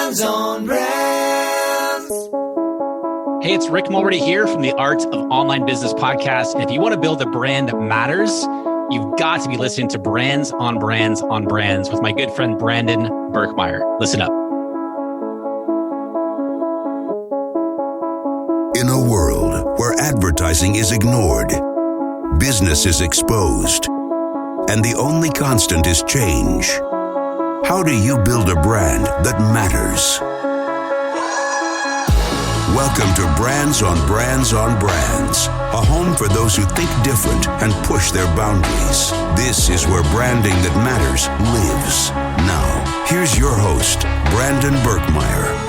Brands on Brands. Hey, it's Rick Mulready here from the Art of Online Business podcast. And if you want to build a brand that matters, you've got to be listening to Brands on Brands on Brands with my good friend, Brandon Birkmeyer. Listen up. In a world where advertising is ignored, business is exposed, and the only constant is change, how do you build a brand that matters? Welcome to Brands on Brands on Brands, a home for those who think different and push their boundaries. This is where branding that matters lives. Now, here's your host, Brandon Birkmeyer.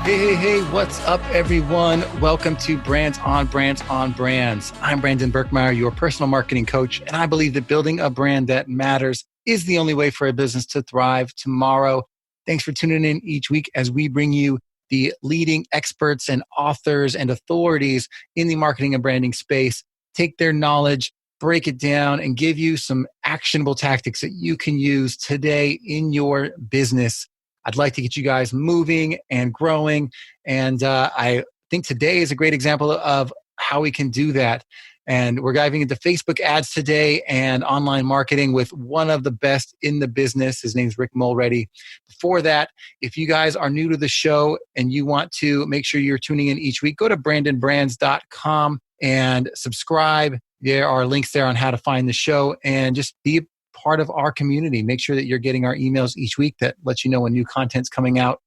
Hey, what's up, everyone? Welcome to Brands on Brands on Brands. I'm Brandon Birkmeyer, your personal marketing coach, and I believe that building a brand that matters is the only way for a business to thrive tomorrow. Thanks for tuning in each week as we bring you the leading experts and authors and authorities in the marketing and branding space, take their knowledge, break it down, and give you some actionable tactics that you can use today in your business. I'd like to get you guys moving and growing. And I think today is a great example of how we can do that. And we're diving into Facebook ads today and online marketing with one of the best in the business. His name's Rick Mulready. Before that, if you guys are new to the show and you want to make sure you're tuning in each week, go to brandonbrands.com and subscribe. There are links there on how to find the show and just be part of our community. Make sure that you're getting our emails each week that lets you know when new content's coming out.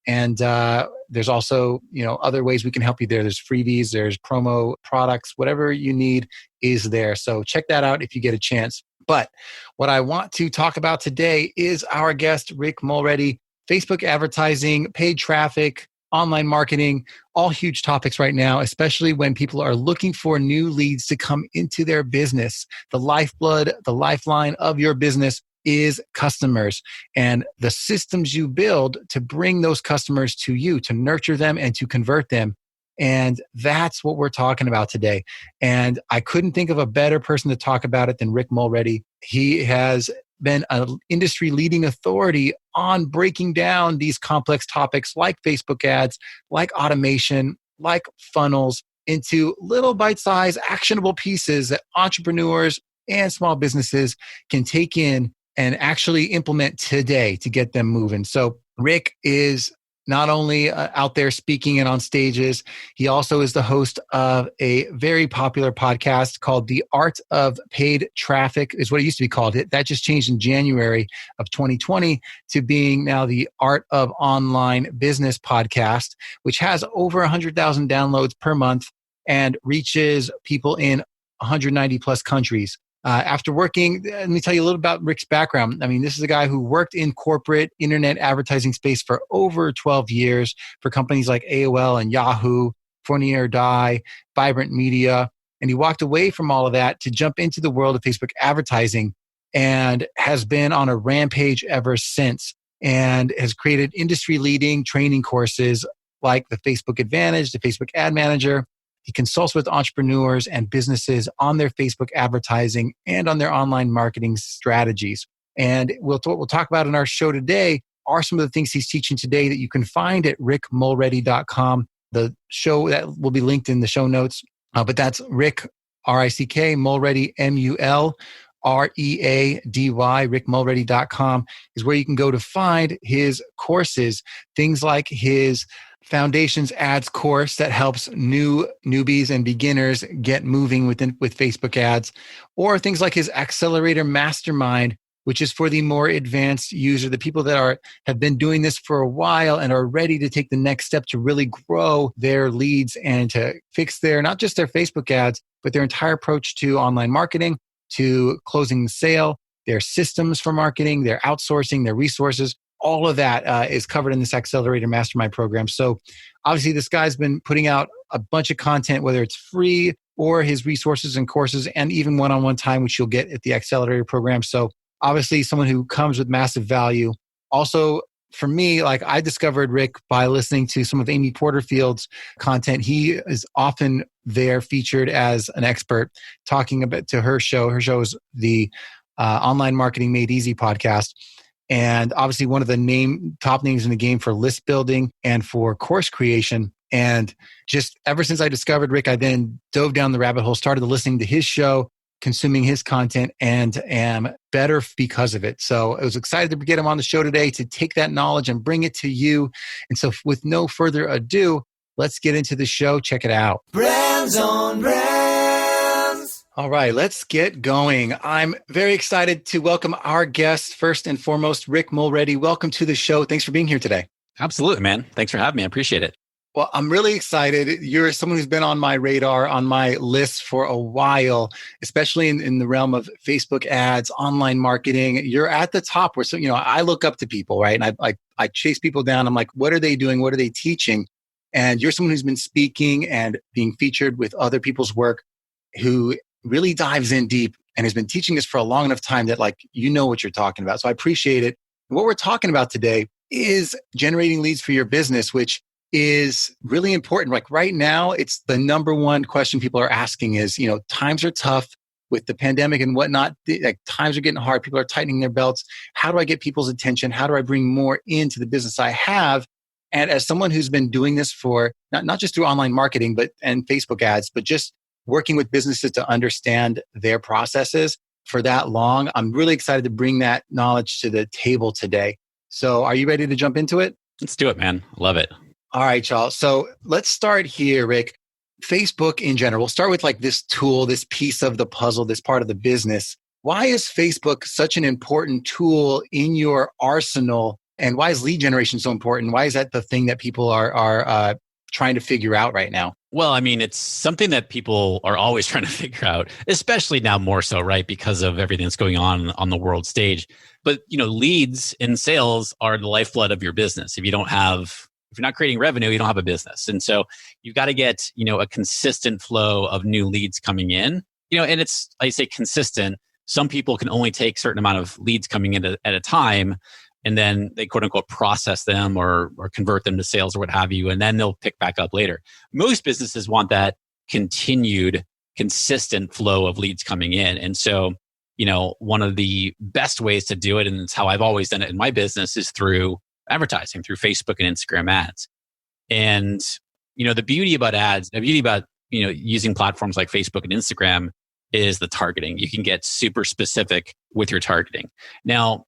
And there's also, other ways we can help you there. There's freebies, there's promo products, whatever you need is there. So check that out if you get a chance. But what I want to talk about today is our guest, Rick Mulready. Facebook advertising, paid traffic, online marketing, all huge topics right now, especially when people are looking for new leads to come into their business. The lifeblood, the lifeline of your business is customers and the systems you build to bring those customers to you, to nurture them and to convert them. And that's what we're talking about today. And I couldn't think of a better person to talk about it than Rick Mulready. He has been an industry leading authority on breaking down these complex topics like Facebook ads, like automation, like funnels into little bite-sized actionable pieces that entrepreneurs and small businesses can take in and actually implement today to get them moving. So Rick is not only out there speaking and on stages, he also is the host of a very popular podcast called The Art of Paid Traffic, is what it used to be called. That just changed in January of 2020 to being now the Art of Online Business podcast, which has over 100,000 downloads per month and reaches people in 190 plus countries. After working, let me tell you a little about Rick's background. I mean, this is a guy who worked in corporate internet advertising space for over 12 years for companies like AOL and Yahoo, Fournier Dye, Vibrant Media. And he walked away from all of that to jump into the world of Facebook advertising and has been on a rampage ever since and has created industry-leading training courses like the Facebook Advantage, the Facebook Ad Manager. He consults with entrepreneurs and businesses on their Facebook advertising and on their online marketing strategies. And we'll talk about in our show today are some of the things he's teaching today that you can find at rickmulready.com. The show that will be linked in the show notes. But that's Rick, R-I-C-K, Mulready, M-U-L. R-E-A-D-Y, rickmulready.com is where you can go to find his courses, things like his Foundations Ads course that helps newbies and beginners get moving with Facebook ads, or things like his Accelerator Mastermind, which is for the more advanced user, the people that have been doing this for a while and are ready to take the next step to really grow their leads and to fix not just their Facebook ads, but their entire approach to online marketing, to closing the sale, their systems for marketing, their outsourcing, their resources. All of that is covered in this Accelerator Mastermind program. So obviously this guy's been putting out a bunch of content, whether it's free or his resources and courses and even one-on-one time, which you'll get at the Accelerator program. So obviously someone who comes with massive value. Also, for me, like I discovered Rick by listening to some of Amy Porterfield's content. He is often there featured as an expert talking about to her show. Her show is the Online Marketing Made Easy podcast. and obviously one of the top names in the game for list building and for course creation. And just ever since I discovered Rick, I then dove down the rabbit hole, started listening to his show, consuming his content, and am better because of it. So I was excited to get him on the show today to take that knowledge and bring it to you. And so with no further ado, let's get into the show. Check it out. Brands on Brands. All right, let's get going. I'm very excited to welcome our guest, first and foremost, Rick Mulready. Welcome to the show. Thanks for being here today. Absolutely, man. Thanks for having me. I appreciate it. Well, I'm really excited. You're someone who's been on my radar, on my list for a while, especially in the realm of Facebook ads, online marketing. You're at the top where, I look up to people, right? And I chase people down. I'm like, what are they doing? What are they teaching? And you're someone who's been speaking and being featured with other people's work, who really dives in deep and has been teaching this for a long enough time that you know what you're talking about. So I appreciate it. And what we're talking about today is generating leads for your business, which is really important. Like right now, it's the number one question people are asking is, times are tough with the pandemic and whatnot. Times are getting hard. People are tightening their belts. How do I get people's attention? How do I bring more into the business I have? And as someone who's been doing this for not just through online marketing, and Facebook ads, but just working with businesses to understand their processes for that long, I'm really excited to bring that knowledge to the table today. So are you ready to jump into it? Let's do it, man. Love it. All right, y'all. So let's start here, Rick. Facebook in general. We'll start with this tool, this piece of the puzzle, this part of the business. Why is Facebook such an important tool in your arsenal? And why is lead generation so important? Why is that the thing that people are trying to figure out right now? Well, I mean, it's something that people are always trying to figure out, especially now more so, right? Because of everything that's going on the world stage. But, leads and sales are the lifeblood of your business. If you're not creating revenue, you don't have a business. And so you've got to get, a consistent flow of new leads coming in, and it's, I say consistent. Some people can only take a certain amount of leads coming in at a time, and then they quote unquote process them or convert them to sales or what have you. And then they'll pick back up later. Most businesses want that continued, consistent flow of leads coming in. And so, one of the best ways to do it, and it's how I've always done it in my business, is through advertising, through Facebook and Instagram ads. And, the beauty about ads, using platforms like Facebook and Instagram is the targeting. You can get super specific with your targeting. Now,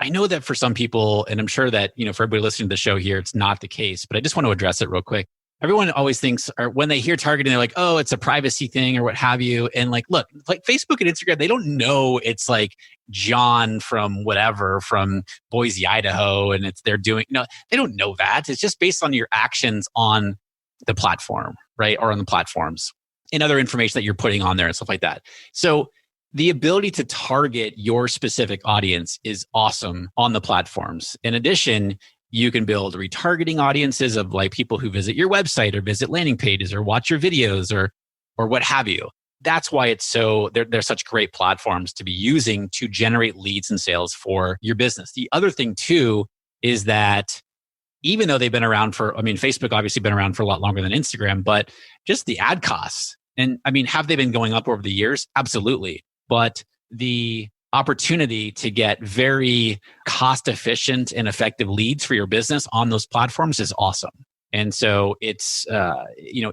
I know that for some people, and I'm sure that, for everybody listening to the show here, it's not the case, but I just want to address it real quick. Everyone always thinks, or when they hear targeting, they're like, oh, it's a privacy thing or what have you. And look, Facebook and Instagram, they don't know it's John from whatever, from Boise, Idaho, and they're doing, they don't know that. It's just based on your actions on the platform, right? Or on the platforms and other information that you're putting on there and stuff like that. So the ability to target your specific audience is awesome on the platforms. In addition, you can build retargeting audiences of people who visit your website or visit landing pages or watch your videos or what have you. That's why they're such great platforms to be using to generate leads and sales for your business. The other thing too is that even though they've been around Facebook obviously been around for a lot longer than Instagram, but just the ad costs. And have they been going up over the years? Absolutely. But the opportunity to get very cost efficient and effective leads for your business on those platforms is awesome. And so it's,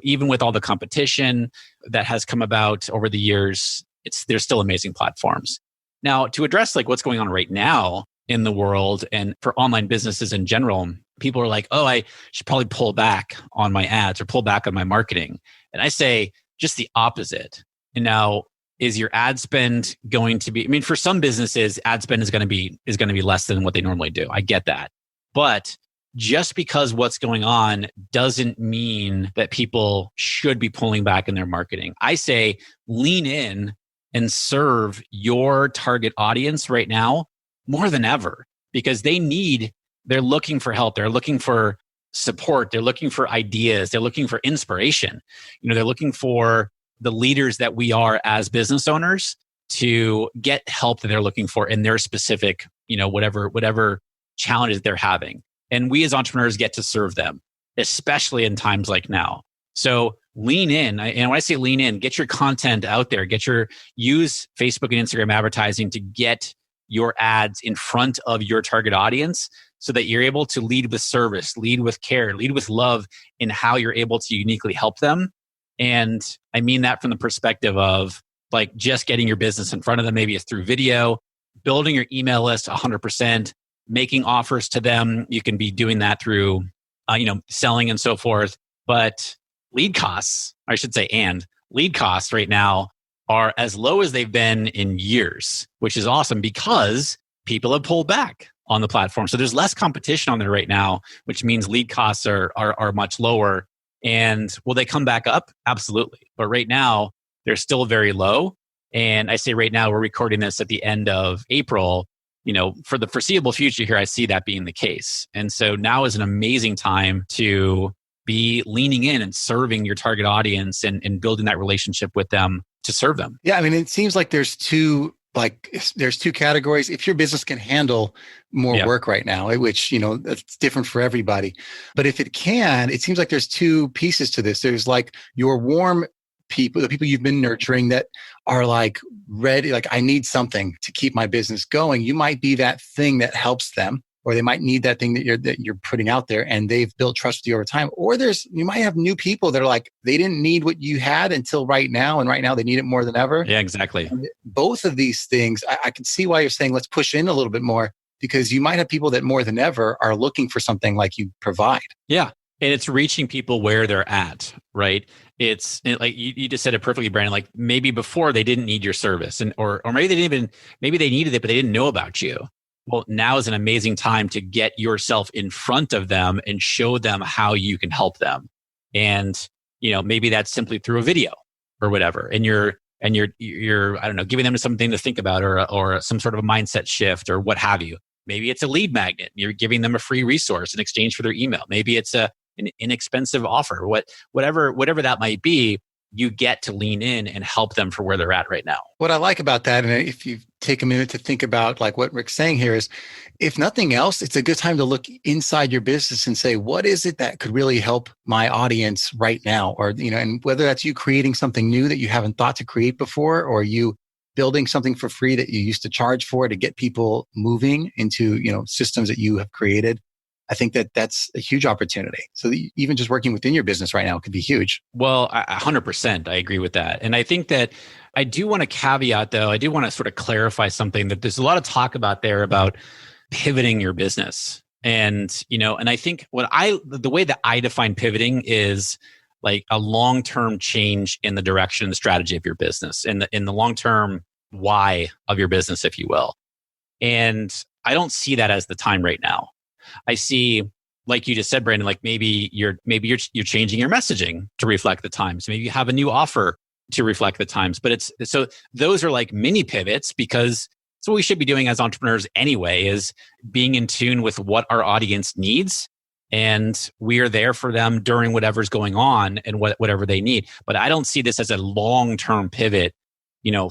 even with all the competition that has come about over the years, there's still amazing platforms. Now, to address what's going on right now in the world and for online businesses in general, people are like, oh, I should probably pull back on my ads or pull back on my marketing. And I say just the opposite. And now, is your ad spend going to be, for some businesses, ad spend is going to be less than what they normally do. I get that. But just because what's going on doesn't mean that people should be pulling back in their marketing. I say lean in and serve your target audience right now more than ever, because they're looking for help. They're looking for support. They're looking for ideas. They're looking for inspiration. They're looking for the leaders that we are as business owners to get help that they're looking for in their specific, whatever challenges they're having. And we as entrepreneurs get to serve them, especially in times like now. So lean in. And when I say lean in, get your content out there, use Facebook and Instagram advertising to get your ads in front of your target audience so that you're able to lead with service, lead with care, lead with love in how you're able to uniquely help them. And I mean that from the perspective of like just getting your business in front of them, maybe it's through video, building your email list 100%, making offers to them. You can be doing that through, selling and so forth. But lead costs, I should say, and lead costs right now are as low as they've been in years, which is awesome because people have pulled back on the platform. So there's less competition on there right now, which means lead costs are much lower. And will they come back up? Absolutely. But right now, they're still very low. And I say right now, we're recording this at the end of April. For the foreseeable future here, I see that being the case. And so now is an amazing time to be leaning in and serving your target audience and building that relationship with them to serve them. Yeah, I mean, it seems like there's two categories. If your business can handle more work right now, which, it's different for everybody. But if it can, it seems like there's two pieces to this. There's like your warm people, the people you've been nurturing that are like ready, like I need something to keep my business going. You might be that thing that helps them, or they might need that thing that you're putting out there, and they've built trust with you over time. Or you might have new people that are like, they didn't need what you had until right now, and right now they need it more than ever. Yeah, exactly. And both of these things, I can see why you're saying let's push in a little bit more, because you might have people that more than ever are looking for something like you provide. Yeah. And it's reaching people where they're at, right? It's like you just said it perfectly, Brandon. Like maybe before they didn't need your service, or maybe they needed it, but they didn't know about you. Well, now is an amazing time to get yourself in front of them and show them how you can help them. And maybe that's simply through a video or whatever. And you're I don't know, giving them something to think about, or some sort of a mindset shift, or what have you. Maybe it's a lead magnet. You're giving them a free resource in exchange for their email. Maybe it's an inexpensive offer. Whatever that might be, you get to lean in and help them for where they're at right now. What I like about that, and if you take a minute to think about like what Rick's saying here, is if nothing else, it's a good time to look inside your business and say, what is it that could really help my audience right now? Or, and whether that's you creating something new that you haven't thought to create before, or you building something for free that you used to charge for to get people moving into, systems that you have created. I think that that's a huge opportunity. So even just working within your business right now could be huge. Well, 100%. I agree with that. And I think that I do want to caveat, though, I do want to sort of clarify something, that there's a lot of talk about pivoting your business. And, and I think the way that I define pivoting is like a long-term change in the direction and the strategy of your business, in the long-term why of your business, if you will. And I don't see that as the time right now. I see, like you just said, Brandon, like maybe you're changing your messaging to reflect the times. Maybe you have a new offer to reflect the times. But so those are like mini pivots, because it's what we should be doing as entrepreneurs anyway, is being in tune with what our audience needs. And we are there for them during whatever's going on and whatever they need. But I don't see this as a long-term pivot,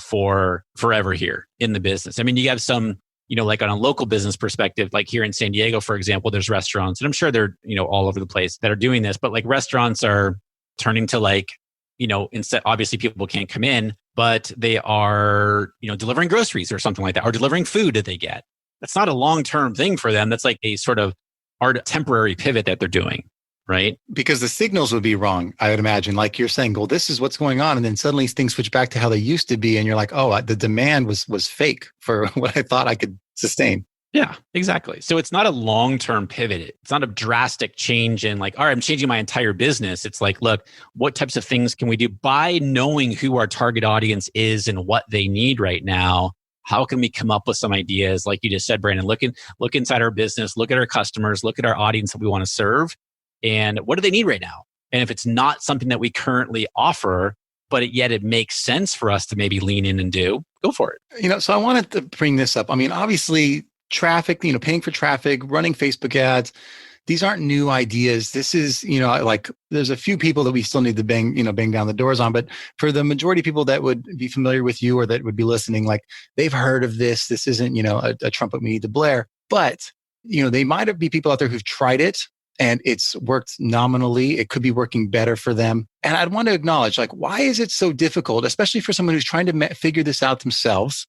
for forever here in the business. I mean, you have some, like on a local business perspective, like here in San Diego, for example, there's restaurants, and I'm sure they're, all over the place that are doing this, but like restaurants are turning to like, instead, obviously people can't come in, but they are, delivering groceries or something like that, or delivering food that they get. That's not a long-term thing for them. That's like a sort of temporary pivot that they're doing, right? Because the signals would be wrong, I would imagine. Like you're saying, well, this is what's going on. And then suddenly things switch back to how they used to be. And you're like, oh, the demand was fake for what I thought I could sustain. Yeah, exactly. So it's not a long-term pivot. It's not a drastic change in like, all right, I'm changing my entire business. It's like, look, what types of things can we do by knowing who our target audience is and what they need right now? How can we come up with some ideas? Like you just said, Brandon, look inside our business, look at our customers, look at our audience that we want to serve, and what do they need right now? And if it's not something that we currently offer, but yet it makes sense for us to maybe lean in and do, go for it. So I wanted to bring this up. I mean, obviously traffic, paying for traffic, running Facebook ads, these aren't new ideas. This is, like there's a few people that we still need to bang down the doors on. But for the majority of people that would be familiar with you or that would be listening, like they've heard of this. This isn't, a trumpet we need to blare. But, they might be people out there who've tried it and it's worked nominally. It could be working better for them. And I'd want to acknowledge, like, why is it so difficult, especially for someone who's trying to figure this out themselves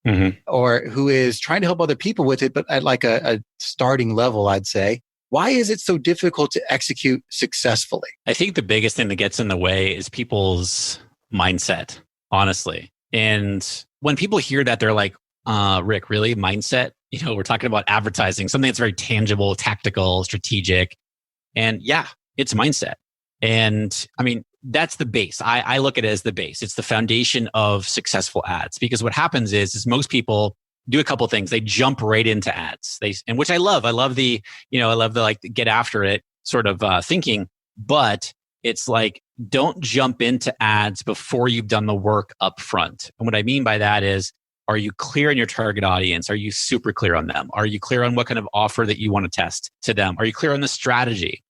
or who is trying to help other people with it, but at like a starting level, I'd say. Why is it so difficult to execute successfully? I think the biggest thing that gets in the way is people's mindset, honestly. And when people hear that, they're like, Rick, really? Mindset? We're talking about advertising, something that's very tangible, tactical, strategic. And yeah, it's mindset. And I mean, that's the base. I look at it as the base. It's the foundation of successful ads. Because what happens is most people do a couple of things. They jump right into ads. And which I love. I love the like get after it sort of thinking. But it's like, don't jump into ads before you've done the work up front. And what I mean by that is, are you clear on your target audience? Are you super clear on them? Are you clear on what kind of offer that you want to test to them? Are you clear on the strategy?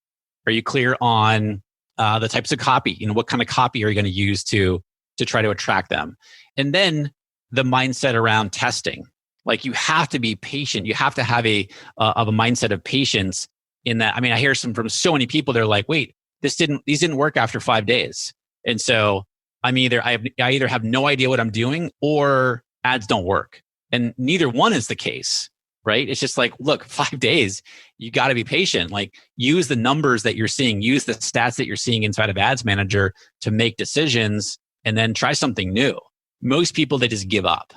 Are you clear on the types of copy? What kind of copy are you going to use to try to attract them? And then the mindset around testing. Like, you have to be patient. You have to have a mindset of patience in that. I mean, I hear from so many people. They're like, wait, these didn't work after 5 days. And so I either have no idea what I'm doing, or ads don't work. And neither one is the case, right? It's just like, look, 5 days, you got to be patient. Like, use the numbers that you're seeing, use the stats that you're seeing inside of Ads Manager to make decisions, and then try something new. Most people, they just give up,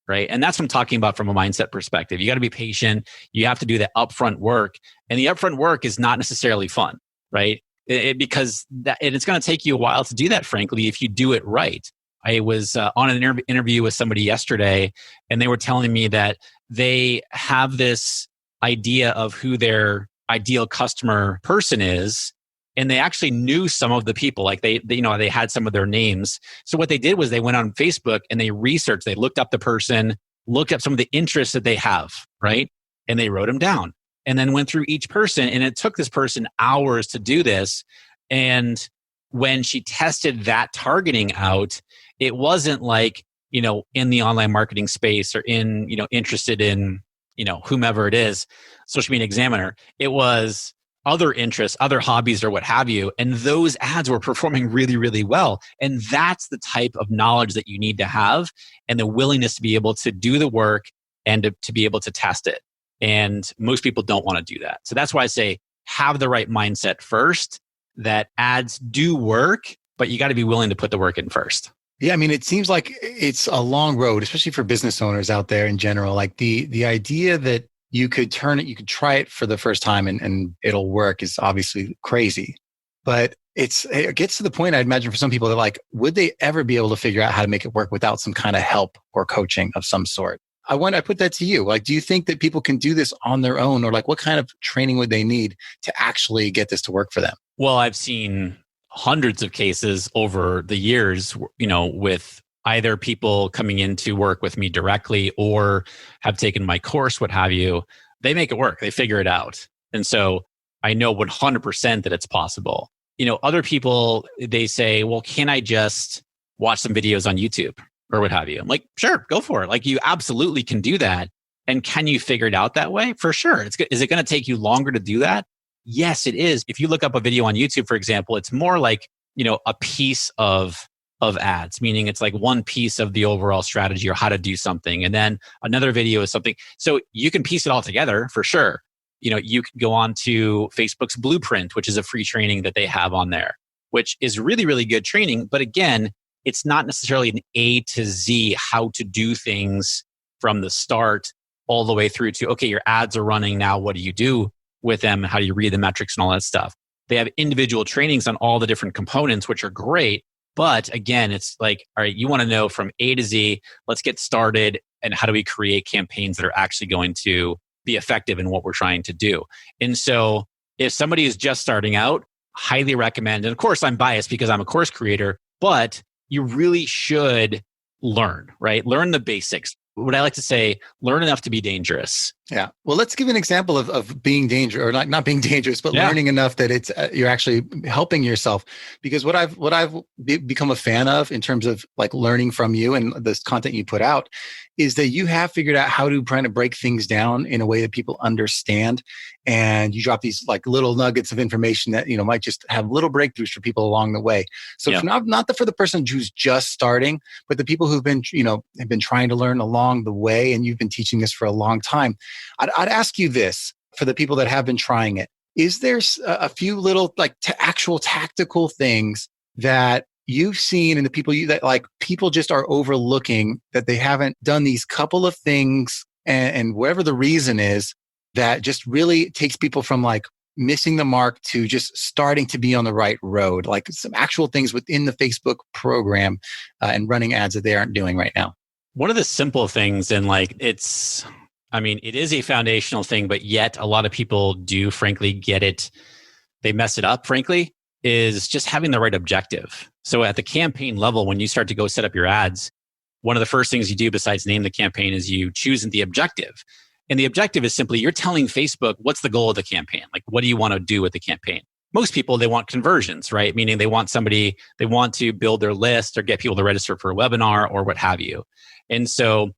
right? And that's what I'm talking about from a mindset perspective. You got to be patient. You have to do the upfront work. And the upfront work is not necessarily fun, right? Because it's going to take you a while to do that, frankly, if you do it right. I was on an interview with somebody yesterday, and they were telling me that they have this idea of who their ideal customer person is, and they actually knew some of the people. Like they had some of their names. So what they did was they went on Facebook and they researched. They looked up the person, looked up some of the interests that they have, right? And they wrote them down, and then went through each person. And it took this person hours to do this. And when she tested that targeting out, it wasn't like, in the online marketing space or in, interested in, whomever it is, social media examiner. It was other interests, other hobbies, or what have you. And those ads were performing really, really well. And that's the type of knowledge that you need to have, and the willingness to be able to do the work and to be able to test it. And most people don't want to do that. So that's why I say, have the right mindset first, that ads do work, but you got to be willing to put the work in first. Yeah, I mean, it seems like it's a long road, especially for business owners out there in general. Like the idea that you could you could try it for the first time and it'll work is obviously crazy. But it gets to the point, I'd imagine, for some people, they're like, would they ever be able to figure out how to make it work without some kind of help or coaching of some sort? I put that to you. Like, do you think that people can do this on their own, or like, what kind of training would they need to actually get this to work for them? Well, I've seen hundreds of cases over the years, with either people coming in to work with me directly or have taken my course, what have you. They make it work. They figure it out. And so I know 100% that it's possible. Other people, they say, well, can I just watch some videos on YouTube or what have you? I'm like, sure, go for it. Like, you absolutely can do that. And can you figure it out that way? For sure. Is it going to take you longer to do that? Yes, it is. If you look up a video on YouTube, for example, it's more like, a piece of ads, meaning it's like one piece of the overall strategy or how to do something. And then another video is something. So you can piece it all together for sure. You can go on to Facebook's Blueprint, which is a free training that they have on there, which is really, really good training. But again, it's not necessarily an A to Z how to do things from the start all the way through to, okay, your ads are running now. What do you do with them? How do you read the metrics and all that stuff? They have individual trainings on all the different components, which are great. But again, it's like, all right, you want to know from A to Z, let's get started. And how do we create campaigns that are actually going to be effective in what we're trying to do? And so if somebody is just starting out, highly recommend. And of course, I'm biased because I'm a course creator, but you really should learn, right? Learn the basics. What I like to say, learn enough to be dangerous. Yeah. Well, let's give an example of being dangerous, or not being dangerous, but learning enough that it's you're actually helping yourself. Because what I've become a fan of in terms of like learning from you and this content you put out is that you have figured out how to kind of break things down in a way that people understand. And you drop these like little nuggets of information that, might just have little breakthroughs for people along the way. So for not for the person who's just starting, but the people who've been, have been trying to learn along the way, and you've been teaching this for a long time. I'd ask you this for the people that have been trying it. Is there a few little like actual tactical things that you've seen in the people that like people just are overlooking, that they haven't done these couple of things and whatever the reason is, that just really takes people from like missing the mark to just starting to be on the right road, like some actual things within the Facebook program and running ads that they aren't doing right now? One of the simple things, and like it is a foundational thing, but yet a lot of people do frankly get it. They mess it up, frankly, is just having the right objective. So at the campaign level, when you start to go set up your ads, one of the first things you do besides name the campaign is you choose the objective. And the objective is simply you're telling Facebook what's the goal of the campaign. Like, what do you want to do with the campaign? Most people, they want conversions, right? Meaning they want to build their list or get people to register for a webinar or what have you. And so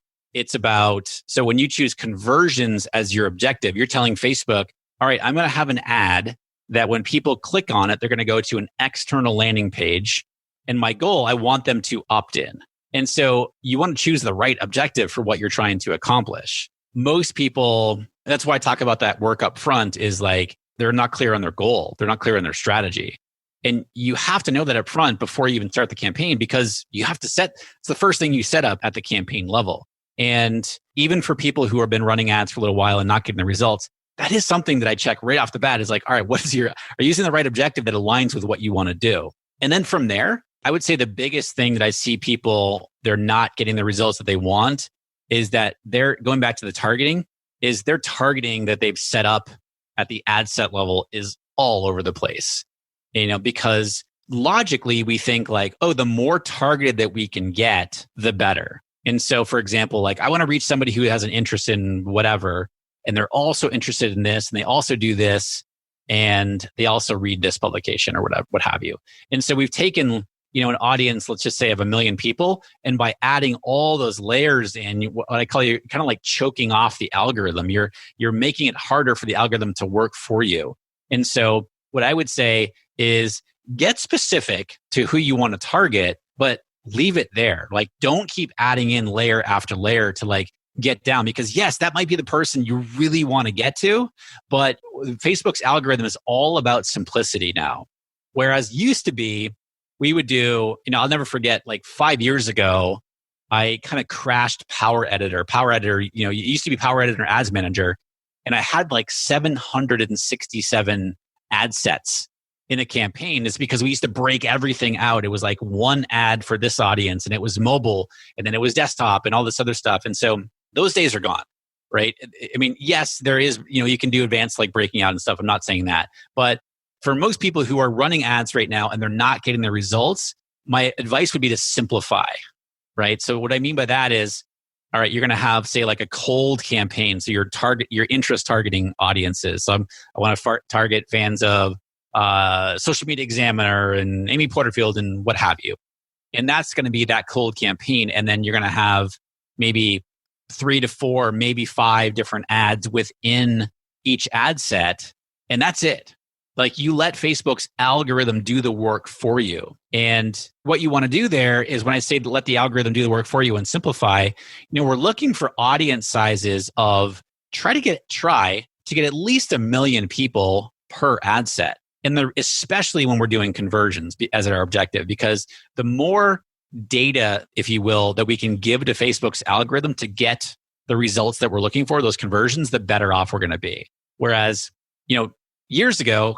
so when you choose conversions as your objective, you're telling Facebook, all right, I'm going to have an ad that when people click on it, they're going to go to an external landing page. And my goal, I want them to opt in. And so you want to choose the right objective for what you're trying to accomplish. Most people, that's why I talk about that work up front, is like they're not clear on their goal. They're not clear on their strategy. And you have to know that up front before you even start the campaign, because you have to it's the first thing you set up at the campaign level. And even for people who have been running ads for a little while and not getting the results, that is something that I check right off the bat is like, all right, are you using the right objective that aligns with what you want to do? And then from there, I would say the biggest thing that I see people, they're not getting the results that they want, is that they're going back to the targeting, is their targeting that they've set up at the ad set level is all over the place. Because logically we think like, oh, the more targeted that we can get, the better. And so, for example, like I want to reach somebody who has an interest in whatever, and they're also interested in this, and they also do this, and they also read this publication or whatever, what have you. And so we've taken, an audience, let's just say of 1 million people, and by adding all those layers in, what I call you kind of like choking off the algorithm, you're making it harder for the algorithm to work for you. And so what I would say is get specific to who you want to target, but leave it there. Like, don't keep adding in layer after layer to like get down, because yes, that might be the person you really want to get to, but Facebook's algorithm is all about simplicity now. Whereas used to be, we would do, I'll never forget, like 5 years ago, I kind of crashed Power Editor. Power Editor, it used to be Power Editor Ads Manager, and I had like 767 ad sets in a campaign. It's because we used to break everything out. It was like one ad for this audience, and it was mobile, and then it was desktop and all this other stuff. And so those days are gone, right? I mean, yes, there is, you can do advanced like breaking out and stuff. I'm not saying that. But for most people who are running ads right now and they're not getting the results, my advice would be to simplify, right? So what I mean by that is, all right, you're going to have, say, like a cold campaign. So your interest targeting audiences. So I want to target fans of Social Media Examiner and Amy Porterfield and what have you. And that's going to be that cold campaign. And then you're going to have maybe 3 to 4, maybe 5 different ads within each ad set. And that's it. Like, you let Facebook's algorithm do the work for you. And what you want to do there is, when I say to let the algorithm do the work for you and simplify, we're looking for audience sizes of try to get at least 1 million people per ad set. And especially when we're doing conversions as our objective, because the more data, if you will, that we can give to Facebook's algorithm to get the results that we're looking for, those conversions, the better off we're going to be. Whereas, a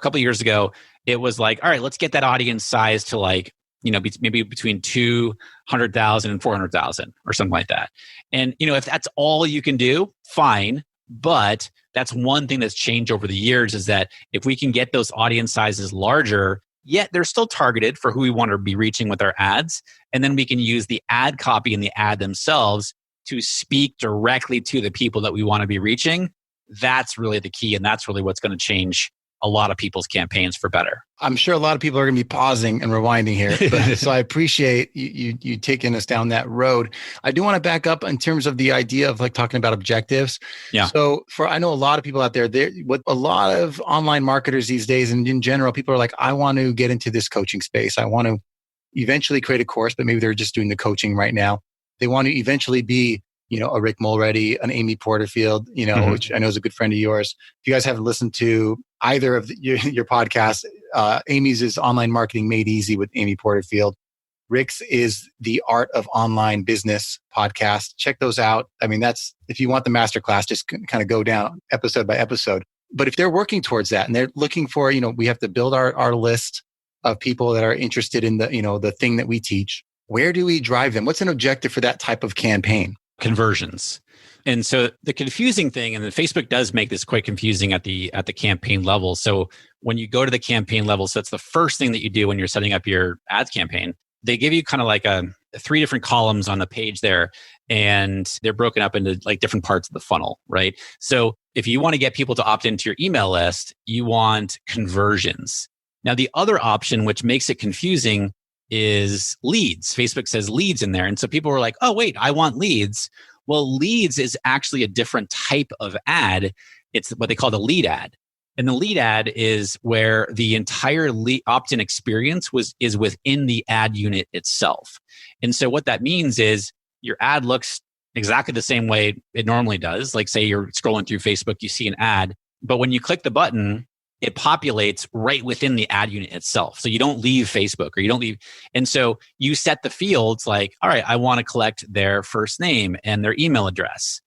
couple of years ago, it was like, all right, let's get that audience size to like, maybe between 200,000 and 400,000 or something like that. And, if that's all you can do, fine. But that's one thing that's changed over the years, is that if we can get those audience sizes larger, yet they're still targeted for who we want to be reaching with our ads. And then we can use the ad copy and the ad themselves to speak directly to the people that we want to be reaching. That's really the key. And that's really what's going to change a lot of people's campaigns for better. I'm sure a lot of people are going to be pausing and rewinding here. But, so I appreciate you taking us down that road. I do want to back up in terms of the idea of like talking about objectives. Yeah. So I know a lot of people out there, what a lot of online marketers these days, and in general, people are like, I want to get into this coaching space. I want to eventually create a course, but maybe they're just doing the coaching right now. They want to eventually be, a Rick Mulready, an Amy Porterfield, which I know is a good friend of yours. If you guys haven't listened to either of your podcasts, Amy's is Online Marketing Made Easy with Amy Porterfield. Rick's is the Art of Online Business podcast. Check those out. I mean, that's, if you want the masterclass, just kind of go down episode by episode. But if they're working towards that and they're looking for, we have to build our list of people that are interested in the thing that we teach. Where do we drive them? What's an objective for that type of campaign? Conversions. And so the confusing thing, and then Facebook does make this quite confusing at the campaign level. So when you go to the campaign level, so it's the first thing that you do when you're setting up your ads campaign, they give you kind of like three different columns on the page there, and they're broken up into like different parts of the funnel, right? So if you want to get people to opt into your email list, you want conversions. Now, the other option, which makes it confusing, is leads. Facebook says leads in there. And so people were like, oh, wait, I want leads. Well, leads is actually a different type of ad. It's what they call the lead ad. And the lead ad is where the entire opt-in experience is within the ad unit itself. And so what that means is your ad looks exactly the same way it normally does. Like say you're scrolling through Facebook, you see an ad, but when you click the button, it populates right within the ad unit itself. So you don't leave Facebook or you don't leave. And so you set the fields like, all right, I want to collect their first name and their email address.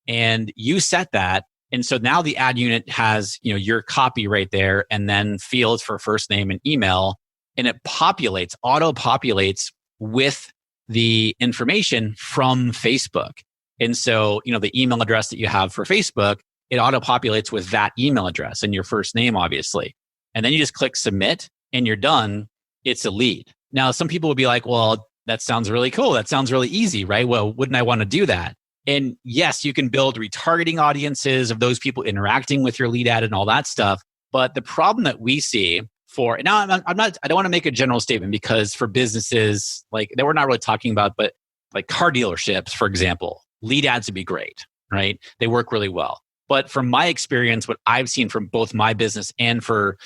And you set that. And so now the ad unit has, your copy right there and then fields for first name and email. And it auto-populates with the information from Facebook. And so, the email address that you have for Facebook, it auto-populates with that email address and your first name, obviously. And then you just click submit and you're done. It's a lead. Now, some people would be like, well, that sounds really cool. That sounds really easy, right? Well, wouldn't I want to do that? And yes, you can build retargeting audiences of those people interacting with your lead ad and all that stuff. But the problem that we see I don't want to make a general statement because for businesses like that we're not really talking about, but like car dealerships, for example, lead ads would be great, right? They work really well. But from my experience, what I've seen from both my business and for,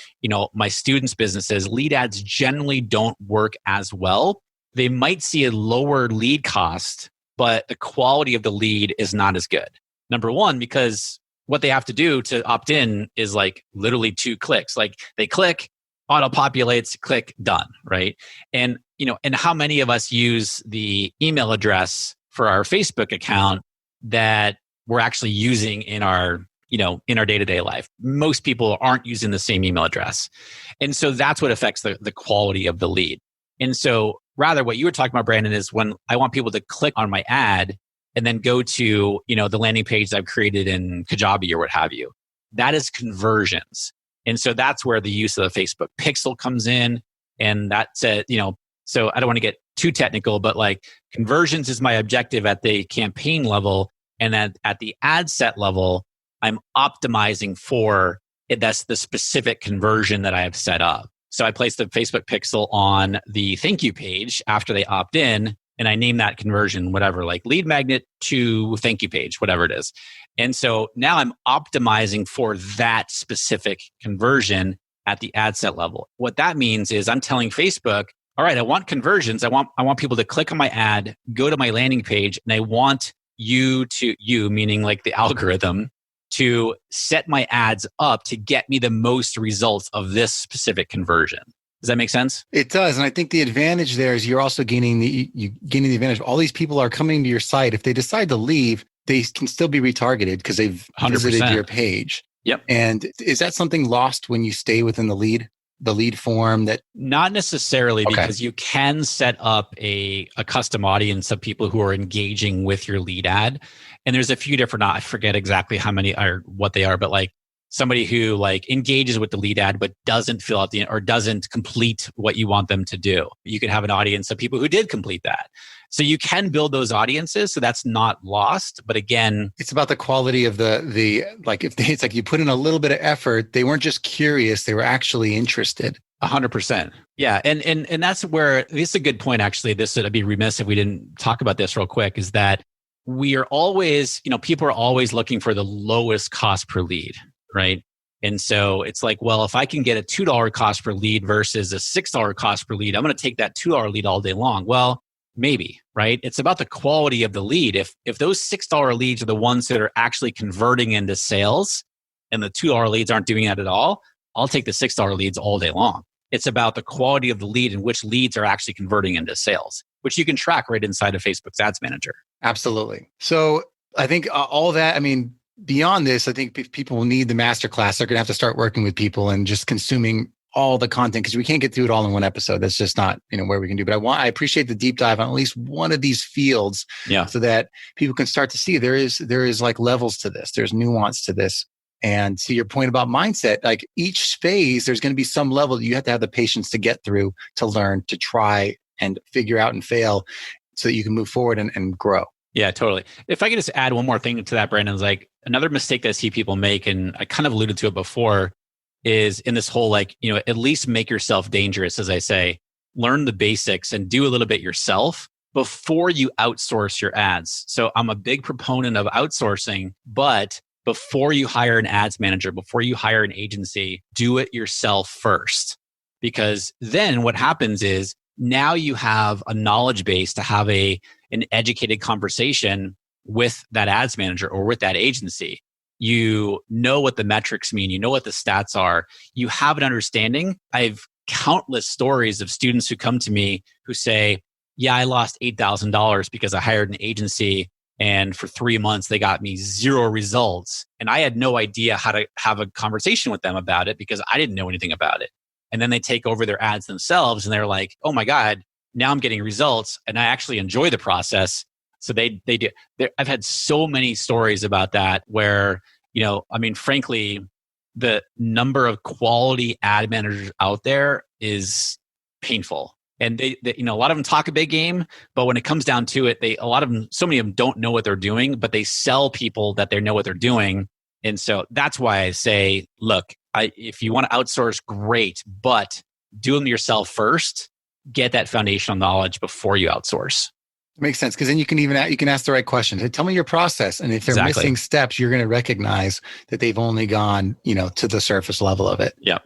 my students' businesses, lead ads generally don't work as well. They might see a lower lead cost, but the quality of the lead is not as good. Number one, because what they have to do to opt in is like literally 2 clicks. Like they click, auto-populates, click, done, right? And, and how many of us use the email address for our Facebook account that we're actually using in our day-to-day life? Most people aren't using the same email address. And so that's what affects the quality of the lead. And so rather what you were talking about, Brandon, is when I want people to click on my ad and then go to, the landing page that I've created in Kajabi or what have you. That is conversions. And so that's where the use of the Facebook pixel comes in. And that's it, so I don't want to get too technical, but like conversions is my objective at the campaign level. And at the ad set level, I'm optimizing for it. That's the specific conversion that I have set up. So I place the Facebook pixel on the thank you page after they opt in, and I name that conversion, whatever, like lead magnet to thank you page, whatever it is. And so now I'm optimizing for that specific conversion at the ad set level. What that means is I'm telling Facebook, all right, I want conversions. I want people to click on my ad, go to my landing page, and I want you, meaning like the algorithm, to set my ads up to get me the most results of this specific conversion. Does that make sense? It does. And I think the advantage there is you're also gaining the advantage. All these people are coming to your site. If they decide to leave, they can still be retargeted because they've 100%. Visited your page. Yep. And is that something lost when you stay within the lead form? That not necessarily, because you can set up a custom audience of people who are engaging with your lead ad. And there's a few different, I forget exactly how many are what they are, but like somebody who like engages with the lead ad, but doesn't fill out or doesn't complete what you want them to do. You could have an audience of people who did complete that. So you can build those audiences. So that's not lost. But again, it's about the quality of the like, it's like you put in a little bit of effort, they weren't just curious, they were actually interested. 100%. Yeah. And that's where, this is a good point, actually. This would be remiss if we didn't talk about this real quick, is that we are always, people are always looking for the lowest cost per lead, right? And so it's like, well, if I can get a $2 cost per lead versus a $6 cost per lead, I'm going to take that $2 lead all day long. Well, maybe, right? It's about the quality of the lead. If those $6 leads are the ones that are actually converting into sales and the $2 leads aren't doing that at all, I'll take the $6 leads all day long. It's about the quality of the lead and which leads are actually converting into sales, which you can track right inside of Facebook's Ads Manager. Absolutely. So I think all that, beyond this, I think if people need the masterclass, they're going to have to start working with people and just consuming all the content, because we can't get through it all in one episode. That's just not, where we can do. But I appreciate the deep dive on at least one of these fields, so that people can start to see there is like levels to this. There's nuance to this. And to your point about mindset, like each phase, there's going to be some level that you have to have the patience to get through, to learn, to try and figure out and fail so that you can move forward and grow. Yeah, totally. If I could just add one more thing to that, Brandon, is like another mistake that I see people make, and I kind of alluded to it before, is in this whole at least make yourself dangerous, as I say, learn the basics and do a little bit yourself before you outsource your ads. So I'm a big proponent of outsourcing, but before you hire an ads manager, before you hire an agency, do it yourself first. Because then what happens is now you have a knowledge base to have an educated conversation with that ads manager or with that agency. You know what the metrics mean. You know what the stats are. You have an understanding. I have countless stories of students who come to me who say, yeah, I lost $8,000 because I hired an agency, and for 3 months, they got me 0 results. And I had no idea how to have a conversation with them about it because I didn't know anything about it. And then they take over their ads themselves and they're like, oh my God, now I'm getting results and I actually enjoy the process. So they do. I've had so many stories about that where, frankly, the number of quality ad managers out there is painful. And they a lot of them talk a big game, but when it comes down to it, so many of them don't know what they're doing, but they sell people that they know what they're doing. And so that's why I say, look, if you want to outsource, great, but do them yourself first. Get that foundational knowledge before you outsource. It makes sense, because then you can ask the right questions. Hey, tell me your process, and if they're missing steps, you're going to recognize that they've only gone, to the surface level of it. Yeah.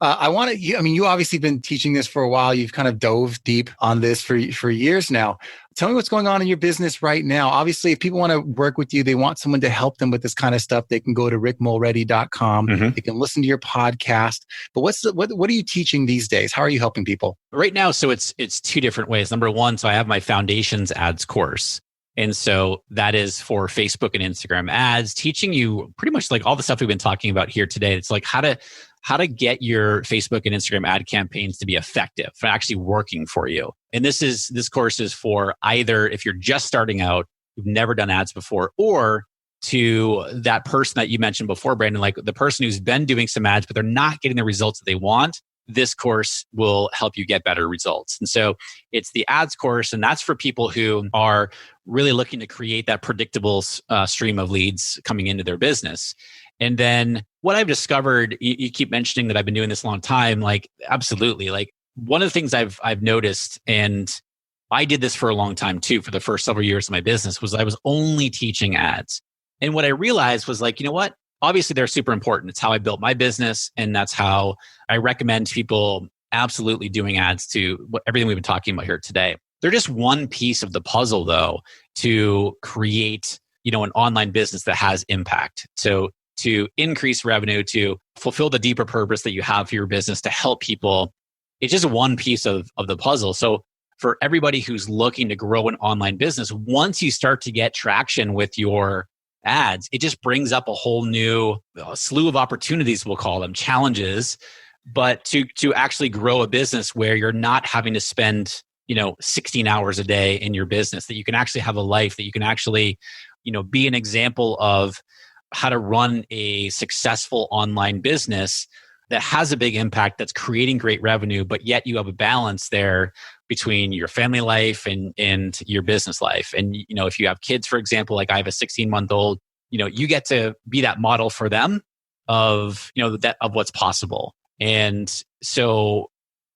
You obviously been teaching this for a while. You've kind of dove deep on this for years now. Tell me what's going on in your business right now. Obviously, if people want to work with you, they want someone to help them with this kind of stuff, they can go to rickmulready.com. Mm-hmm. They can listen to your podcast. But what are you teaching these days? How are you helping people? Right now, so it's 2 different ways. Number one, so I have my Foundations Ads course. And so that is for Facebook and Instagram ads, teaching you pretty much like all the stuff we've been talking about here today. It's like how to get your Facebook and Instagram ad campaigns to be effective, for actually working for you. And this course is for either if you're just starting out, you've never done ads before, or to that person that you mentioned before, Brandon, like the person who's been doing some ads, but they're not getting the results that they want. This course will help you get better results. And so it's the ads course, and that's for people who are really looking to create that predictable stream of leads coming into their business. And then what I've discovered, you keep mentioning that I've been doing this a long time, like absolutely. Like one of the things I've noticed, and I did this for a long time too, for the first several years of my business, was I was only teaching ads. And what I realized was like, you know what? Obviously, they're super important. It's how I built my business. And that's how I recommend people absolutely doing ads to everything we've been talking about here today. They're just one piece of the puzzle, though, to create, an online business that has impact. So to increase revenue, to fulfill the deeper purpose that you have for your business, to help people, it's just one piece of the puzzle. So for everybody who's looking to grow an online business, once you start to get traction with your ads, it just brings up a whole new slew of opportunities, we'll call them challenges, but to actually grow a business where you're not having to spend 16 hours a day in your business, that you can actually have a life, that you can actually be an example of how to run a successful online business that has a big impact, that's creating great revenue, but yet you have a balance there between your family life and your business life. And, if you have kids, for example, like I have a 16-month-old, you get to be that model for them of, of what's possible. And so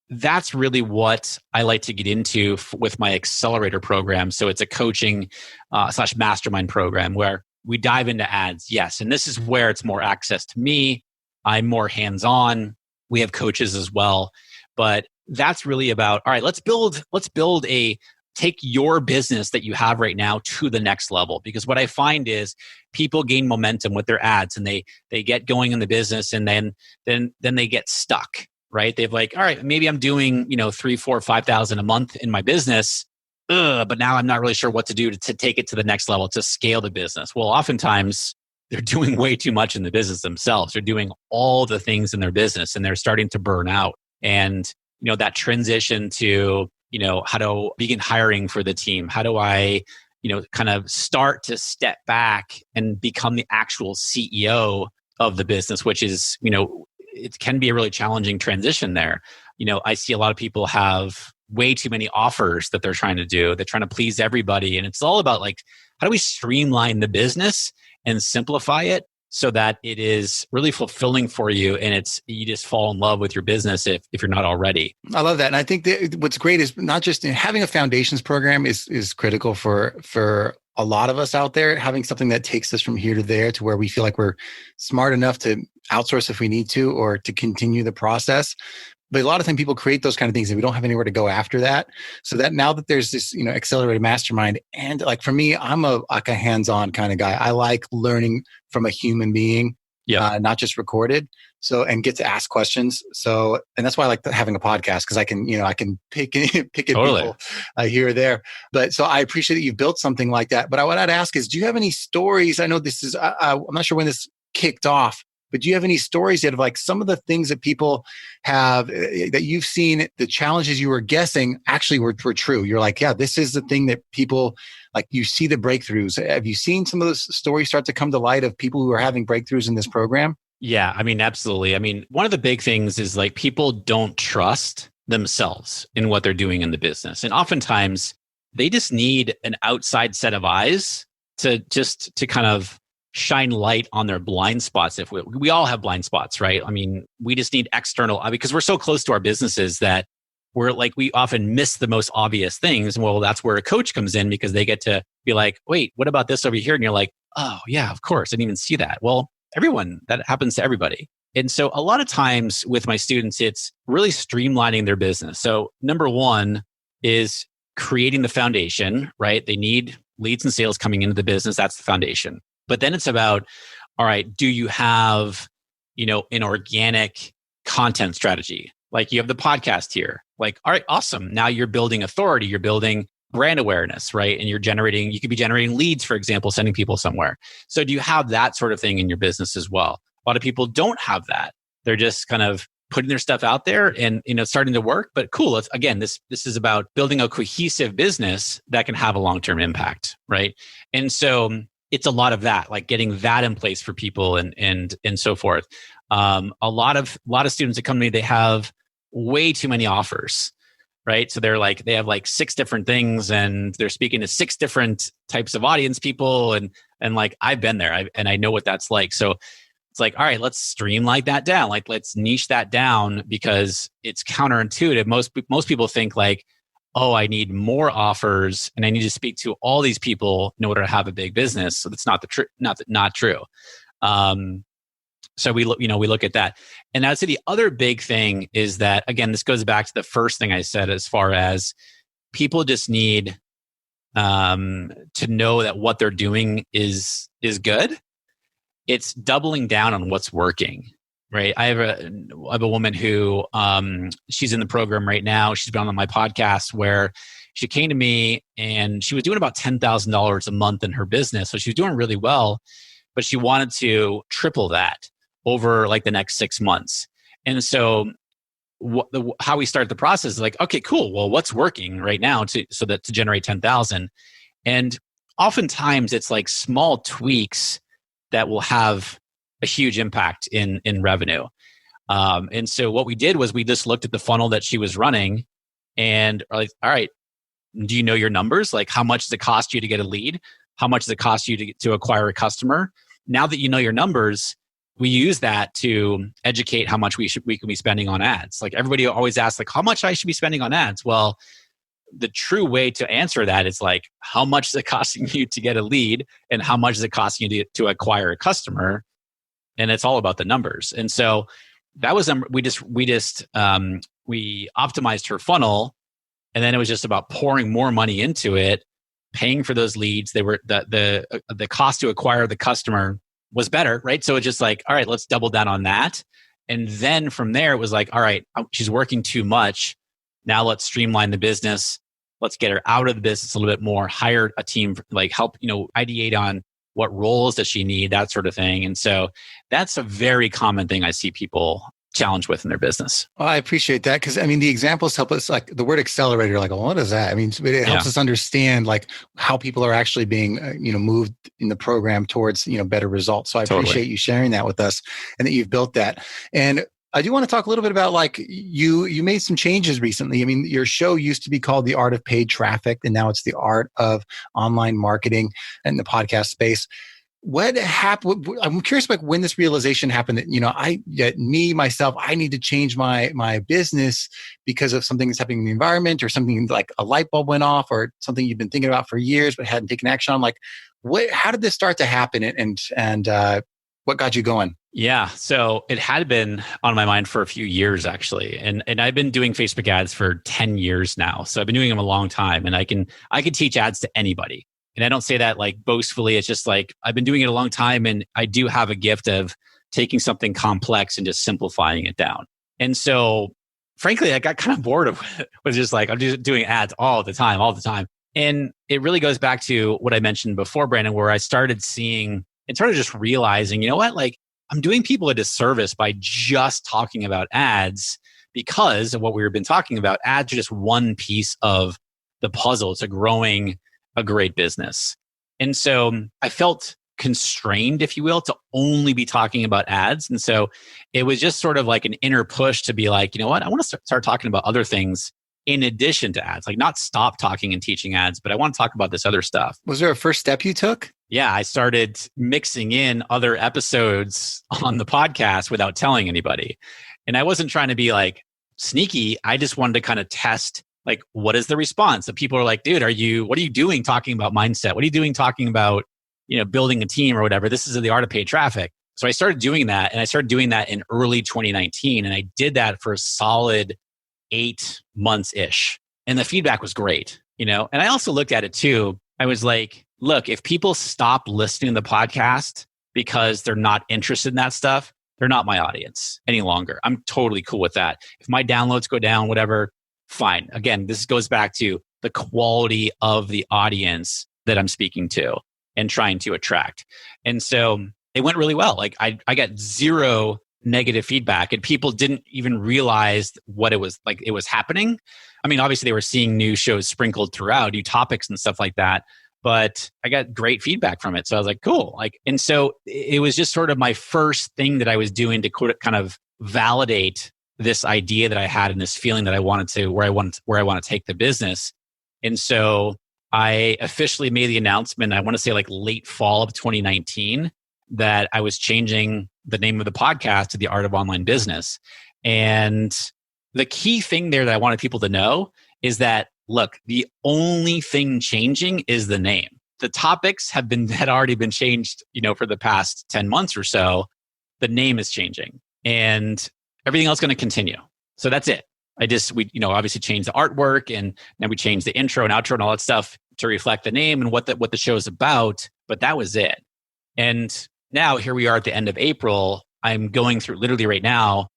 that's really what I like to get into with my accelerator program. So it's a coaching / mastermind program where we dive into ads. Yes. And this is where it's more access to me. I'm more hands-on. We have coaches as well. But that's really about, all right, let's build take your business that you have right now to the next level. Because what I find is people gain momentum with their ads and they get going in the business, and then they get stuck, right? They've like, all right, maybe I'm doing, 3, 4, 5,000 a month in my business. But now I'm not really sure what to do to take it to the next level, to scale the business. Well, oftentimes they're doing way too much in the business themselves. They're doing all the things in their business and they're starting to burn out. And, that transition to, how to begin hiring for the team. How do I, kind of start to step back and become the actual CEO of the business, which is, it can be a really challenging transition there. I see a lot of people have way too many offers that they're trying to do. They're trying to please everybody. And it's all about like, how do we streamline the business and simplify it so that it is really fulfilling for you, and you just fall in love with your business if you're not already. I love that. And I think that what's great is not just having a foundations program is critical for a lot of us out there, having something that takes us from here to there to where we feel like we're smart enough to outsource if we need to, or to continue the process. But a lot of time people create those kind of things and we don't have anywhere to go after that. So that now that there's this, accelerated mastermind, and like for me, I'm a hands-on kind of guy. I like learning from a human being, not just recorded. So, and get to ask questions. So, and that's why I like having a podcast, because I can pick at people here or there. But so I appreciate that you've built something like that. But what I'd ask is, do you have any stories? I know this is, I'm not sure when this kicked off, but do you have any stories yet of like some of the things that people have that you've seen, the challenges you were guessing actually were true? You're like, yeah, this is the thing that people like, you see the breakthroughs. Have you seen some of those stories start to come to light of people who are having breakthroughs in this program? Yeah, absolutely. One of the big things is like people don't trust themselves in what they're doing in the business. And oftentimes they just need an outside set of eyes to kind of shine light on their blind spots. If we all have blind spots, right? We just need external, because we're so close to our businesses that we often miss the most obvious things. Well, that's where a coach comes in, because they get to be like, wait, what about this over here? And you're like, oh yeah, of course. I didn't even see that. Well, that happens to everybody. And so a lot of times with my students, it's really streamlining their business. So number one is creating the foundation, right? They need leads and sales coming into the business. That's the foundation. But then it's about, all right, do you have, an organic content strategy? Like you have the podcast here. Like, all right, awesome. Now you're building authority. You're building brand awareness, right? And you could be generating leads, for example, sending people somewhere. So do you have that sort of thing in your business as well? A lot of people don't have that. They're just kind of putting their stuff out there and, starting to work. But cool. This is about building a cohesive business that can have a long-term impact, right? And so it's a lot of that, like getting that in place for people and so forth. A lot of students that come to me, they have way too many offers, right? So they have like 6 different things, and they're speaking to 6 different types of audience people. And like, I've been there and I know what that's like. So it's like, all right, let's streamline that down. Like, let's niche that down, because it's counterintuitive. Most people think like, oh, I need more offers and I need to speak to all these people in order to have a big business. So that's not true. So we look at that. And I'd say the other big thing is that, again, this goes back to the first thing I said, as far as people just need to know that what they're doing is good. It's doubling down on what's working. Right. I have a woman who she's in the program right now. She's been on my podcast, where she came to me and she was doing about $10,000 a month in her business. So she was doing really well, but she wanted to triple that over like the next 6 months. And so how we start the process is like, okay, cool. Well, what's working right now to generate 10,000? And oftentimes it's like small tweaks that will have a huge impact in revenue. And so what we did was we just looked at the funnel that she was running and are like, all right, do you know your numbers? Like, how much does it cost you to get a lead? How much does it cost you to acquire a customer? Now that you know your numbers, we use that to educate how much we can be spending on ads. Like, everybody always asks, like, how much I should be spending on ads? Well, the true way to answer that is like, how much is it costing you to get a lead, and how much is it costing you to acquire a customer? And it's all about the numbers. And so that was we optimized her funnel, and then it was just about pouring more money into it, paying for those leads. They were the cost to acquire the customer was better, right? So it's just like, all right, let's double down on that. And then from there, it was like, all right, she's working too much. Now let's streamline the business. Let's get her out of the business a little bit more, hire a team, like help, ideate on what roles does she need, that sort of thing. And so that's a very common thing I see people challenged with in their business. Well, I appreciate that, because the examples help us. Like the word accelerator, like, well, what is that? It helps us understand like how people are actually being, moved in the program towards, better results. So I appreciate you sharing that with us, and that you've built that. And I do want to talk a little bit about like you made some changes recently. Your show used to be called The Art of Paid Traffic, and now it's The Art of Online Marketing in the podcast space. What happened? I'm curious about when this realization happened that, I need to change my business because of something that's happening in the environment, or something like a light bulb went off, or something you've been thinking about for years but hadn't taken action on. Like, how did this start to happen, and what got you going? Yeah. So it had been on my mind for a few years, actually. And I've been doing Facebook ads for 10 years now. So I've been doing them a long time, and I can teach ads to anybody. And I don't say that like boastfully. It's just like, I've been doing it a long time, and I do have a gift of taking something complex and just simplifying it down. And so frankly, I got kind of bored of it. Was just like, I'm just doing ads all the time. And it really goes back to what I mentioned before, Brandon, where I started seeing and started just realizing, you know what, like, I'm doing people a disservice by just talking about ads, because of what we've been talking about. Ads are just one piece of the puzzle to growing a great business. And so I felt constrained, if you will, to only be talking about ads. And so it was just sort of like an inner push to be like, you know what, I want to start talking about other things in addition to ads, like not stop talking and teaching ads, but I want to talk about this other stuff. Was there a first step you took? Yeah, I started mixing in other episodes on the podcast without telling anybody. And I wasn't trying to be like sneaky. I just wanted to kind of test, like, what is the response? That people are like, dude, what are you doing talking about mindset? What are you doing talking about, building a team or whatever? This is the art of paid traffic. So I started doing that, and I started doing that in early 2019. And I did that for a solid 8 months-ish. And the feedback was great, And I also looked at it too. I was like, look, if people stop listening to the podcast because they're not interested in that stuff, they're not my audience any longer. I'm totally cool with that. If my downloads go down, whatever, fine. Again, this goes back to the quality of the audience that I'm speaking to and trying to attract. And so it went really well. Like I got zero negative feedback, and people didn't even realize what it was like. It was happening. I mean, obviously they were seeing new shows sprinkled throughout, new topics and stuff like that. But I got great feedback from it. So I was like, cool. And so it was just sort of my first thing that I was doing to kind of validate this idea that I had and this feeling that I wanted to, where I want to take the business. And so I officially made the announcement, I want to say like late fall of 2019, that I was changing the name of the podcast to The Art of Online Business. And the key thing there that I wanted people to know is that, look, the only thing changing is the name. The topics had already been changed, for the past 10 months or so. The name is changing, and everything else is going to continue. So that's it. We obviously changed the artwork, and then we changed the intro and outro and all that stuff to reflect the name and what the show is about. But that was it. And now here we are at the end of April. I'm going through literally right now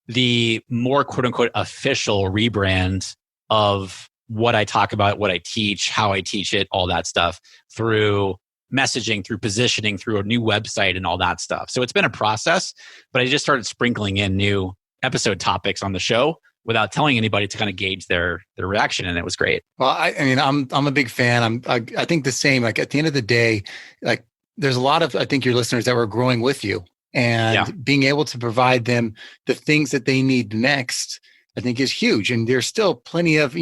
the more quote unquote official rebrand of what I talk about, what I teach, how I teach it, all that stuff, through messaging, through positioning, through a new website and all that stuff. So it's been a process, but I just started sprinkling in new episode topics on the show without telling anybody to kind of gauge their reaction. And it was great. Well, I'm a big fan. I think the same, like at the end of the day, like there's a lot of, I think, your listeners that were growing with you, and being able to provide them the things that they need next, I think is huge. And there's still plenty of,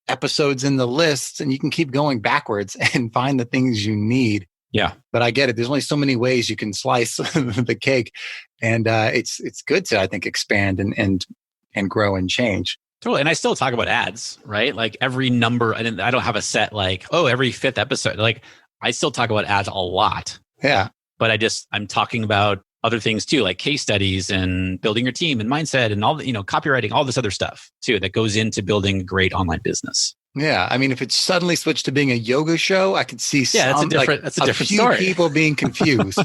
episodes in the list, and you can keep going backwards and find the things you need. Yeah. But I get it. There's only so many ways you can slice the cake. And it's good to, I think, expand and grow and change. Totally. And I still talk about ads, right? Like every number, I don't have a set like, every fifth episode. Like I still talk about ads a lot. Yeah. But I'm talking about other things too, like case studies and building your team and mindset and all the, copywriting, all this other stuff too, that goes into building a great online business. Yeah. I mean, if it suddenly switched to being a yoga show, I could see that's a different few story. People being confused.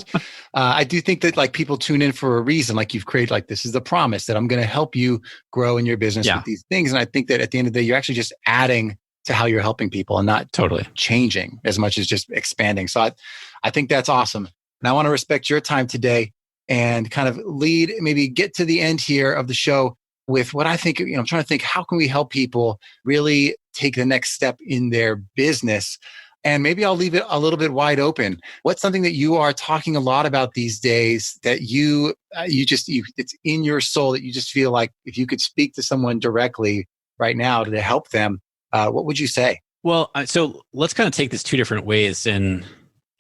I do think that like people tune in for a reason. Like you've created, like, this is the promise that I'm going to help you grow in your business with these things. And I think that at the end of the day, you're actually just adding to how you're helping people and not totally changing as much as just expanding. So I think that's awesome. And I want to respect your time today and kind of maybe get to the end here of the show with what I think, I'm trying to think, how can we help people really take the next step in their business? And maybe I'll leave it a little bit wide open. What's something that you are talking a lot about these days that it's in your soul that you just feel like if you could speak to someone directly right now to help them, what would you say? Well, so let's kind of take this two different ways. And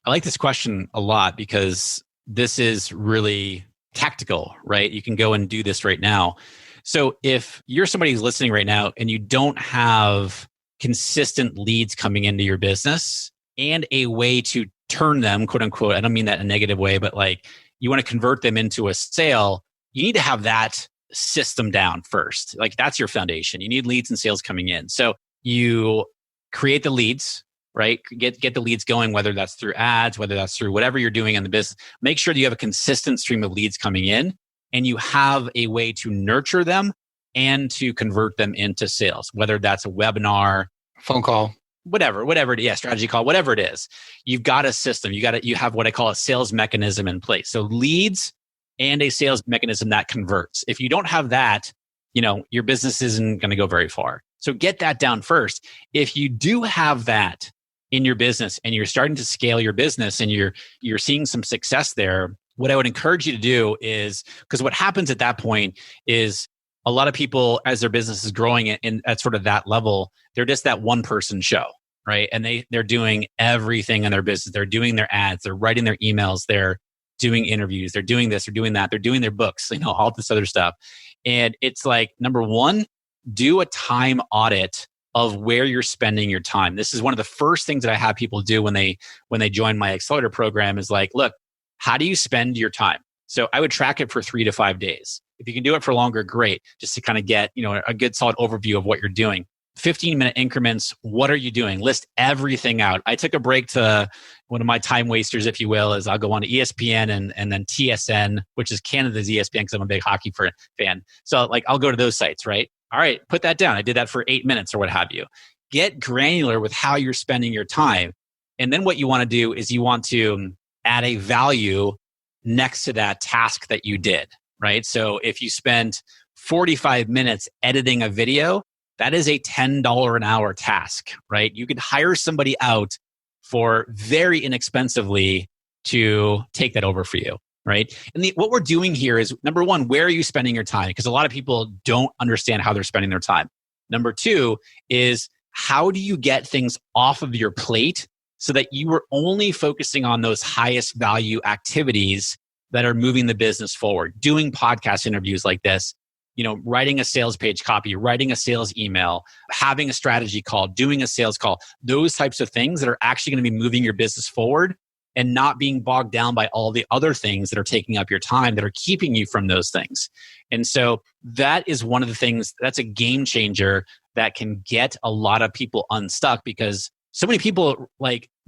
I like this question a lot because this is really tactical, right? You can go and do this right now. So if you're somebody who's listening right now and you don't have consistent leads coming into your business and a way to turn them, quote unquote, I don't mean that in a negative way, but like you want to convert them into a sale, you need to have that system down first. Like that's your foundation. You need leads and sales coming in. So you create the leads, right? Get the leads going, whether that's through ads, whether that's through whatever you're doing in the business. Make sure that you have a consistent stream of leads coming in and you have a way to nurture them and to convert them into sales, whether that's a webinar, phone call, whatever it is, strategy call, whatever it is. You've got a system. You have what I call a sales mechanism in place. So leads and a sales mechanism that converts. If you don't have that, your business isn't going to go very far. So get that down first. If you do have that in your business and you're starting to scale your business and you're seeing some success there, what I would encourage you to do is, because what happens at that point is a lot of people, as their business is growing at sort of that level, they're just that one person show, right? And they're doing everything in their business. They're doing their ads, they're writing their emails, they're doing interviews, they're doing this, they're doing that, they're doing their books, all this other stuff. And it's like, number one, do a time audit of where you're spending your time. This is one of the first things that I have people do when they join my accelerator program is like, look, how do you spend your time? So I would track it for 3 to 5 days. If you can do it for longer, great. Just to kind of get, a good solid overview of what you're doing. 15-minute increments. What are you doing? List everything out. I took a break to one of my time wasters, if you will, is I'll go on to ESPN and then TSN, which is Canada's ESPN because I'm a big hockey fan. So I'll go to those sites, right? All right, put that down. I did that for 8 minutes or what have you. Get granular with how you're spending your time. And then what you want to do is you want to add a value next to that task that you did, right? So if you spend 45 minutes editing a video, that is a $10 an hour task, right? You could hire somebody out for very inexpensively to take that over for you, right? And what we're doing here is, number one, where are you spending your time? Because a lot of people don't understand how they're spending their time. Number two is, how do you get things off of your plate so that you are only focusing on those highest value activities that are moving the business forward? Doing podcast interviews like this, writing a sales page copy, writing a sales email, having a strategy call, doing a sales call, those types of things that are actually going to be moving your business forward and not being bogged down by all the other things that are taking up your time that are keeping you from those things. And so that is one of the things that's a game changer that can get a lot of people unstuck, because so many people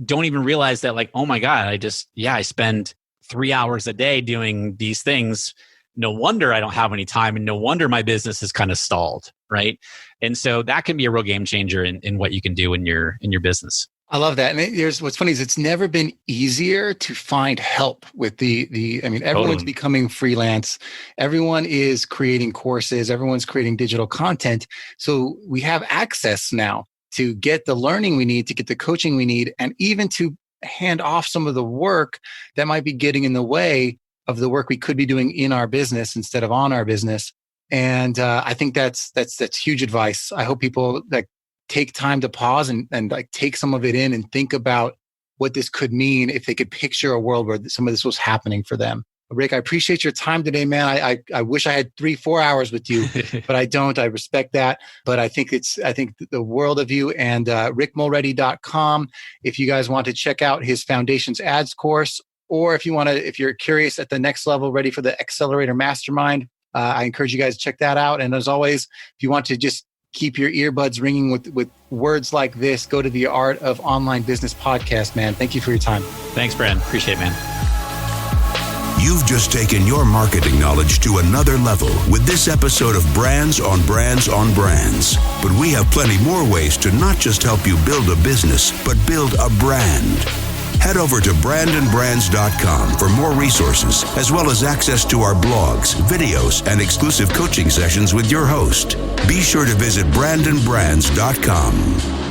don't even realize that oh my God, I spend 3 hours a day doing these things. No wonder I don't have any time, and no wonder my business is kind of stalled, right? And so that can be a real game changer in what you can do in your business. I love that. And what's funny is it's never been easier to find help with everyone's Totally. becoming freelance. Everyone is creating courses. Everyone's creating digital content. So we have access now to get the learning we need, to get the coaching we need, and even to hand off some of the work that might be getting in the way of the work we could be doing in our business instead of on our business. And I think that's huge advice. I hope people like take time to pause and like take some of it in and think about what this could mean if they could picture a world where some of this was happening for them. Rick, I appreciate your time today, man. I wish I had 3-4 hours with you, but I don't. I respect that. But I think the world of you, and rickmulready.com. If you guys want to check out his Foundations Ads course, or if you're curious at the next level, ready for the Accelerator Mastermind, I encourage you guys to check that out. And as always, if you want to just keep your earbuds ringing with words like this, go to the Art of Online Business podcast, man. Thank you for your time. Thanks, Brand. Appreciate it, man. You've just taken your marketing knowledge to another level with this episode of Brands on Brands on Brands. But we have plenty more ways to not just help you build a business, but build a brand. Head over to brandandbrands.com for more resources, as well as access to our blogs, videos, and exclusive coaching sessions with your host. Be sure to visit brandandbrands.com.